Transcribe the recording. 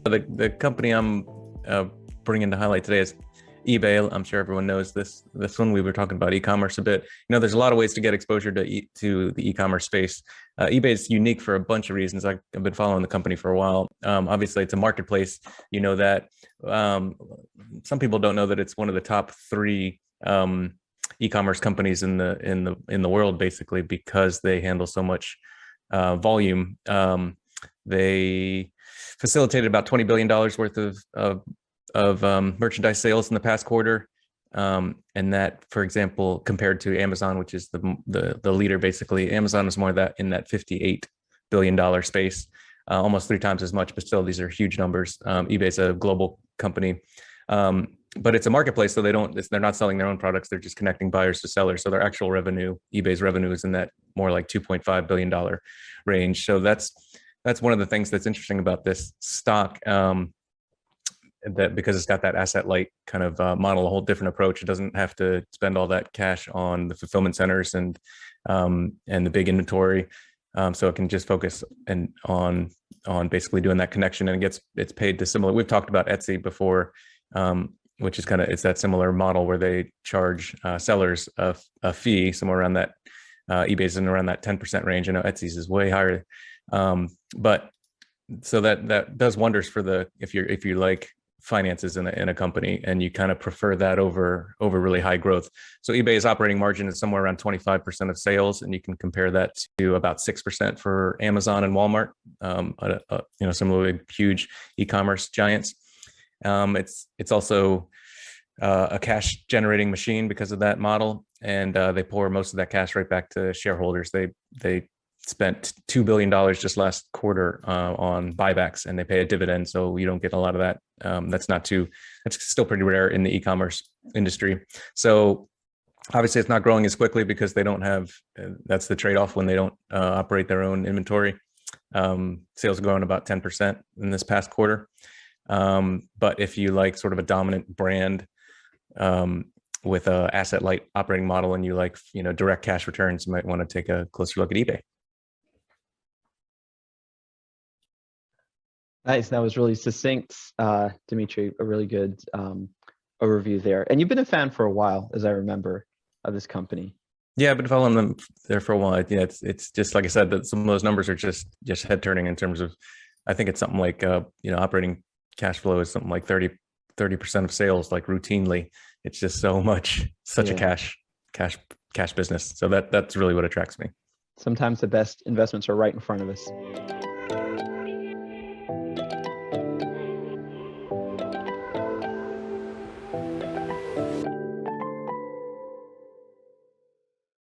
The company I'm bringing to highlight today is eBay. I'm sure everyone knows this one. We were talking about e-commerce a bit. There's a lot of ways to get exposure to the e-commerce space. eBay is unique for a bunch of reasons. I've been following the company for a while. Obviously, it's a marketplace. You know that. Some people don't know that it's one of the top three e-commerce companies in the world, basically, because they handle so much volume. They facilitated about $20 billion worth of merchandise sales in the past quarter. And that, for example, compared to Amazon, which is the leader, basically, Amazon is more that in that $58 billion space, almost 3 times as much, but still, these are huge numbers. eBay's a global company, but it's a marketplace, so they're not selling their own products. They're just connecting buyers to sellers. So their actual revenue, eBay's revenue, is in that more like $2.5 billion range. So that's one of the things that's interesting about this stock. That because it's got that asset light kind of model, a whole different approach. It doesn't have to spend all that cash on the fulfillment centers and the big inventory, so it can just focus on basically doing that connection, and it's paid to similar. We've talked about Etsy before, which is it's that similar model where they charge sellers a fee somewhere around that. eBay's in around that 10% range. I know Etsy's is way higher, but so that does wonders for if you like finances in a company and you kind of prefer that over really high growth. So eBay's operating margin is somewhere around 25% of sales, and you can compare that to about 6% for Amazon and Walmart, similarly huge e-commerce giants. It's also a cash generating machine because of that model, and they pour most of that cash right back to shareholders. They spent $2 billion just last quarter on buybacks, and they pay a dividend. So you don't get a lot of that. That's still pretty rare in the e-commerce industry. So obviously it's not growing as quickly because they don't have, that's the trade-off when they don't operate their own inventory. Sales are growing about 10% in this past quarter. But if you like sort of a dominant brand with a asset light operating model, and you like, direct cash returns, you might want to take a closer look at eBay. Nice. That was really succinct, Dimitri. A really good overview there. And you've been a fan for a while, as I remember, of this company. Yeah, I've been following them there for a while. Yeah, it's just like I said, that some of those numbers are just head turning in terms of, I think it's something like operating cash flow is something like 30% of sales, like routinely. It's just such a cash business. So that's really what attracts me. Sometimes the best investments are right in front of us.